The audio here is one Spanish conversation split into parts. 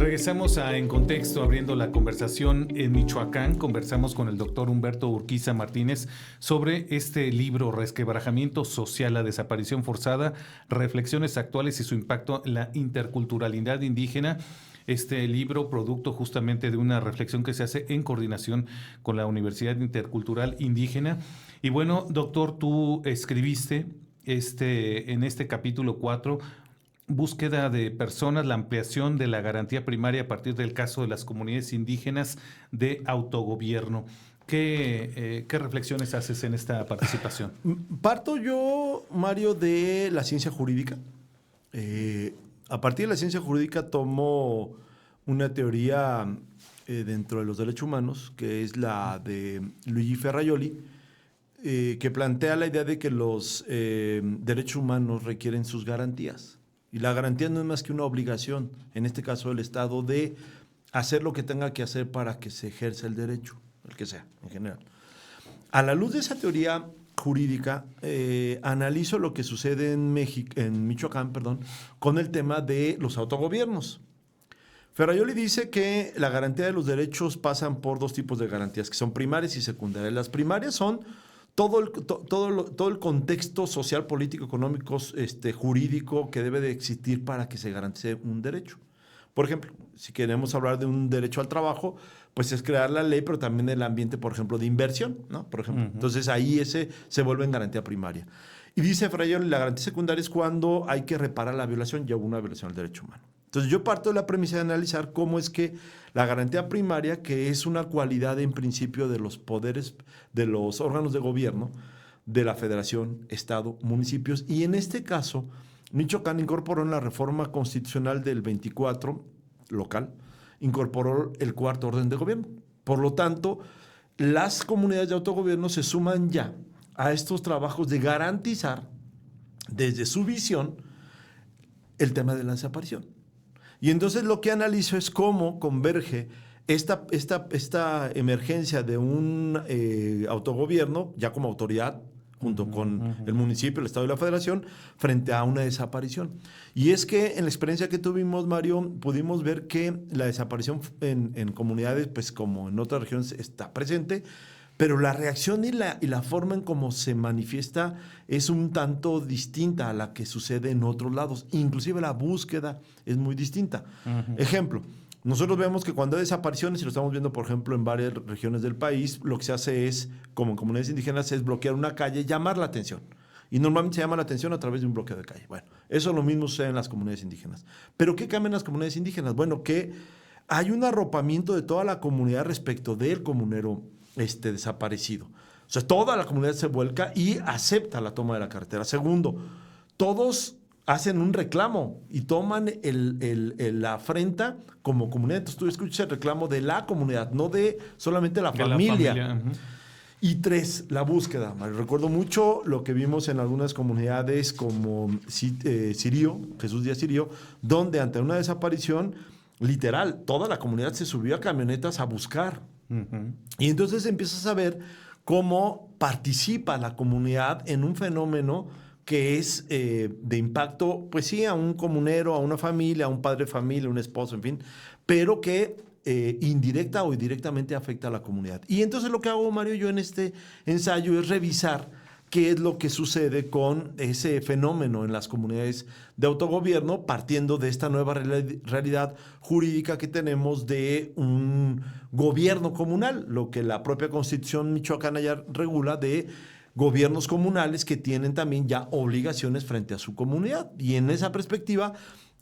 Regresamos a En Contexto, abriendo la conversación en Michoacán. Conversamos con el doctor Humberto Urquiza Martínez sobre este libro, Resquebrajamiento Social, la desaparición forzada, reflexiones actuales y su impacto en la interculturalidad indígena. Este libro, producto justamente de una reflexión que se hace en coordinación con la Universidad Intercultural Indígena. Y bueno, doctor, tú escribiste en este capítulo 4, búsqueda de personas, la ampliación de la garantía primaria a partir del caso de las comunidades indígenas de autogobierno. ¿Qué reflexiones haces en esta participación? Parto yo, Mario, de la ciencia jurídica. A partir de la ciencia jurídica tomo una teoría dentro de los derechos humanos, que es la de Luigi Ferrajoli, que plantea la idea de que los derechos humanos requieren sus garantías. Y la garantía no es más que una obligación, en este caso del Estado, de hacer lo que tenga que hacer para que se ejerza el derecho, el que sea, en general. A la luz de esa teoría jurídica, analizo lo que sucede en Michoacán, con el tema de los autogobiernos. Ferrajoli dice que la garantía de los derechos pasan por dos tipos de garantías, que son primarias y secundarias. Las primarias son todo el contexto social, político, económico, jurídico que debe de existir para que se garantice un derecho. Por ejemplo, si queremos hablar de un derecho al trabajo, pues es crear la ley, pero también el ambiente, por ejemplo, de inversión, ¿no? Por ejemplo. Entonces ahí ese se vuelve en garantía primaria. Y dice Ferrajoli, la garantía secundaria es cuando hay que reparar la violación, ya hubo una violación al derecho humano. Entonces yo parto de la premisa de analizar cómo es que la garantía primaria, que es una cualidad en principio de los poderes, de los órganos de gobierno, de la federación, estado, municipios, y en este caso, Michoacán incorporó en la reforma constitucional del 24, local, incorporó el cuarto orden de gobierno. Por lo tanto, las comunidades de autogobierno se suman ya a estos trabajos de garantizar, desde su visión, el tema de la desaparición. Y entonces lo que analizo es cómo converge esta emergencia de un autogobierno, ya como autoridad, junto con el municipio, el Estado y la Federación, frente a una desaparición. Y es que en la experiencia que tuvimos, Mario, pudimos ver que la desaparición en comunidades, pues como en otras regiones, está presente, pero la reacción y la forma en cómo se manifiesta es un tanto distinta a la que sucede en otros lados. Inclusive la búsqueda es muy distinta. Ejemplo, nosotros vemos que cuando hay desapariciones, y lo estamos viendo, por ejemplo, en varias regiones del país, lo que se hace es, como en comunidades indígenas, es bloquear una calle, llamar la atención. Y normalmente se llama la atención a través de un bloqueo de calle. Bueno, eso es lo mismo sucede en las comunidades indígenas. ¿Pero qué cambian las comunidades indígenas? Bueno, que hay un arropamiento de toda la comunidad respecto del comunero desaparecido. O sea, toda la comunidad se vuelca y acepta la toma de la carretera. Segundo, todos hacen un reclamo y toman la afrenta como comunidad. Entonces tú escuchas el reclamo de la comunidad, no de solamente la familia. Y tres, la búsqueda. Recuerdo mucho lo que vimos en algunas comunidades como Sirio, Jesús Díaz Sirio, donde ante una desaparición, literal, toda la comunidad se subió a camionetas a buscar. Y entonces empiezas a ver cómo participa la comunidad en un fenómeno que es de impacto, pues sí, a un comunero, a una familia, a un padre de familia, un esposo, en fin, pero que indirecta o indirectamente afecta a la comunidad. Y entonces lo que hago, Mario, yo en este ensayo es revisar qué es lo que sucede con ese fenómeno en las comunidades de autogobierno, partiendo de esta nueva realidad jurídica que tenemos de un gobierno comunal, lo que la propia Constitución michoacana ya regula de gobiernos comunales que tienen también ya obligaciones frente a su comunidad. Y en esa perspectiva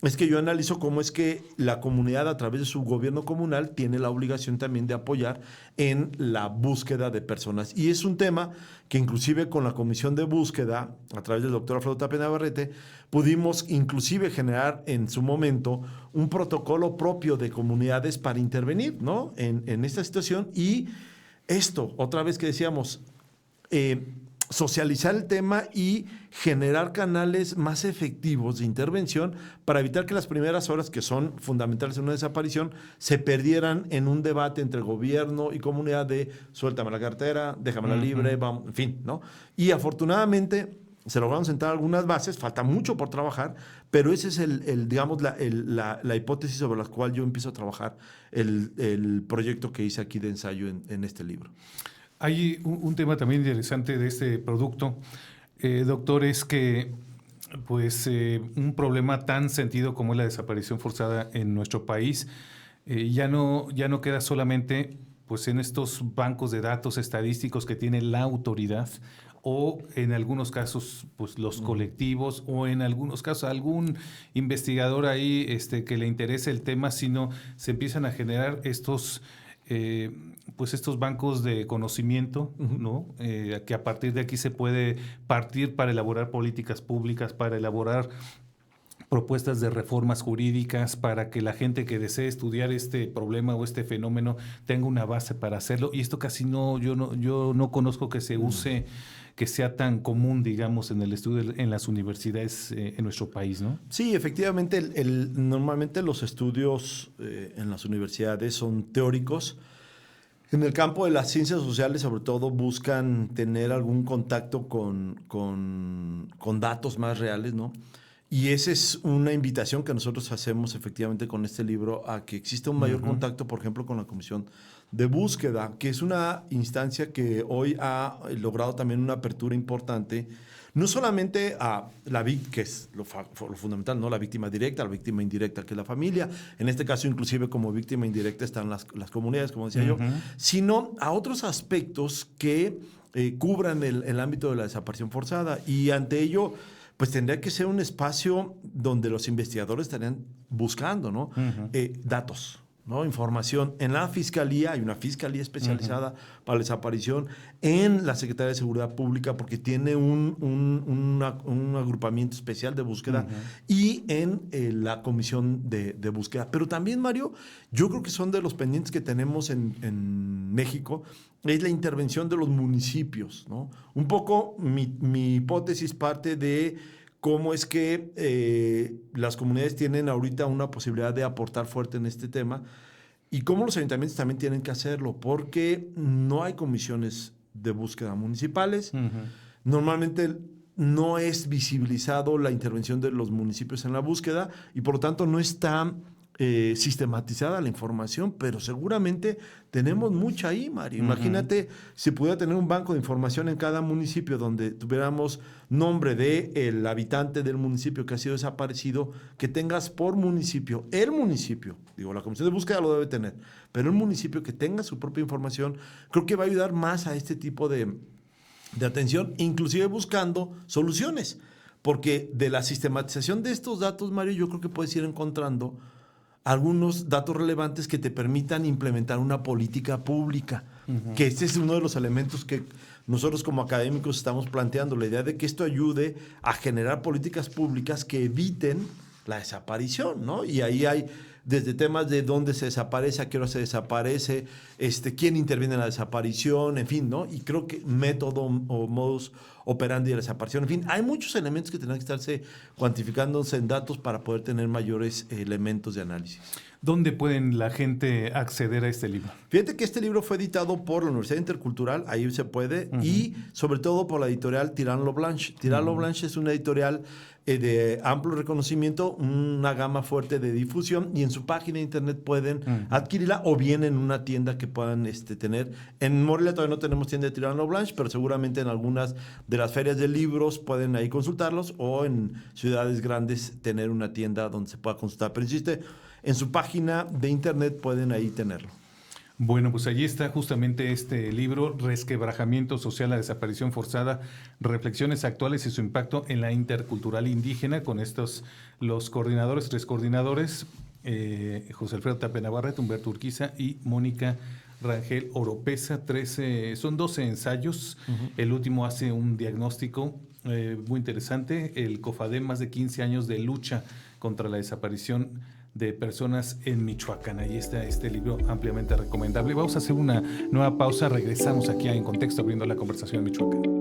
es que yo analizo cómo es que la comunidad, a través de su gobierno comunal, tiene la obligación también de apoyar en la búsqueda de personas. Y es un tema que inclusive con la comisión de búsqueda, a través del doctor Alfredo Tapia Navarrete, pudimos inclusive generar en su momento un protocolo propio de comunidades para intervenir, ¿no?, en esta situación. Y esto, otra vez que decíamos, socializar el tema y generar canales más efectivos de intervención para evitar que las primeras horas, que son fundamentales en una desaparición, se perdieran en un debate entre gobierno y comunidad de suéltame la cartera, déjamela libre, vamos, en fin, ¿no? Y afortunadamente se lograron sentar algunas bases, falta mucho por trabajar, pero ese es digamos, la hipótesis sobre la cual yo empiezo a trabajar el proyecto que hice aquí de ensayo en este libro. Hay un tema también interesante de este producto, doctor, es que pues un problema tan sentido como es la desaparición forzada en nuestro país ya no queda solamente pues en estos bancos de datos estadísticos que tiene la autoridad, o en algunos casos pues los colectivos, o en algunos casos algún investigador ahí que le interese el tema, sino se empiezan a generar estos bancos de conocimiento, ¿no? Que a partir de aquí se puede partir para elaborar políticas públicas, para elaborar propuestas de reformas jurídicas, para que la gente que desee estudiar este problema o este fenómeno tenga una base para hacerlo. Y esto casi yo no conozco que se use, que sea tan común, digamos, en el estudio en las universidades en nuestro país, ¿no? Sí, efectivamente, normalmente los estudios en las universidades son teóricos. En el campo de las ciencias sociales, sobre todo, buscan tener algún contacto con datos más reales, ¿no? Y esa es una invitación que nosotros hacemos efectivamente con este libro, a que exista un mayor contacto, por ejemplo, con la Comisión de Búsqueda, que es una instancia que hoy ha logrado también una apertura importante, no solamente a la víctima, que es lo fundamental, ¿no? La víctima directa, la víctima indirecta, que es la familia, en este caso inclusive como víctima indirecta están las comunidades, como decía yo, sino a otros aspectos que cubran el ámbito de la desaparición forzada, y ante ello pues tendría que ser un espacio donde los investigadores estarían buscando, ¿no? Datos, ¿no? Información. En la Fiscalía, hay una Fiscalía especializada para la desaparición, en la Secretaría de Seguridad Pública, porque tiene un agrupamiento especial de búsqueda, y en la Comisión de Búsqueda. Pero también, Mario, yo creo que son de los pendientes que tenemos en México, es la intervención de los municipios, ¿no? Un poco mi hipótesis parte de cómo es que las comunidades tienen ahorita una posibilidad de aportar fuerte en este tema, y cómo los ayuntamientos también tienen que hacerlo, porque no hay comisiones de búsqueda municipales. Normalmente no es visibilizado la intervención de los municipios en la búsqueda, y por lo tanto no está sistematizada la información, pero seguramente tenemos mucha ahí, Mario. Imagínate si pudiera tener un banco de información en cada municipio donde tuviéramos nombre del habitante del municipio que ha sido desaparecido, que tengas por municipio, digo, la Comisión de Búsqueda lo debe tener, pero el municipio que tenga su propia información, creo que va a ayudar más a este tipo de atención, inclusive buscando soluciones, porque de la sistematización de estos datos, Mario, yo creo que puedes ir encontrando algunos datos relevantes que te permitan implementar una política pública, que este es uno de los elementos que nosotros como académicos estamos planteando, la idea de que esto ayude a generar políticas públicas que eviten la desaparición, ¿no? Y ahí hay desde temas de dónde se desaparece, a qué hora se desaparece, quién interviene en la desaparición, en fin, ¿no? Y creo que método o modus operandi de la desaparición, en fin, hay muchos elementos que tendrán que estarse cuantificándose en datos para poder tener mayores elementos de análisis. ¿Dónde pueden la gente acceder a este libro? Fíjate que este libro fue editado por la Universidad Intercultural, ahí se puede, y sobre todo por la editorial Tirant lo Blanche. Tirant lo Blanche es una editorial de amplio reconocimiento, una gama fuerte de difusión, y en su página de internet pueden adquirirla, o bien en una tienda que puedan tener. En Morelia todavía no tenemos tienda de Tirant lo Blanche, pero seguramente en algunas de las ferias de libros pueden ahí consultarlos, o en ciudades grandes tener una tienda donde se pueda consultar. Pero insiste, en su página de internet pueden ahí tenerlo. Bueno, pues allí está justamente este libro, Resquebrajamiento Social, la desaparición forzada, reflexiones actuales y su impacto en la intercultural indígena, con los coordinadores, 3 coordinadores, José Alfredo Tapia Navarrete, Humberto Urquiza y Mónica Rangel Oropesa. Son 12 ensayos. El último hace un diagnóstico muy interesante, el COFADEM, más de 15 años de lucha contra la desaparición de personas en Michoacán. Ahí está este libro ampliamente recomendable. Vamos a hacer una nueva pausa. Regresamos aquí a En Contexto, abriendo la conversación en Michoacán.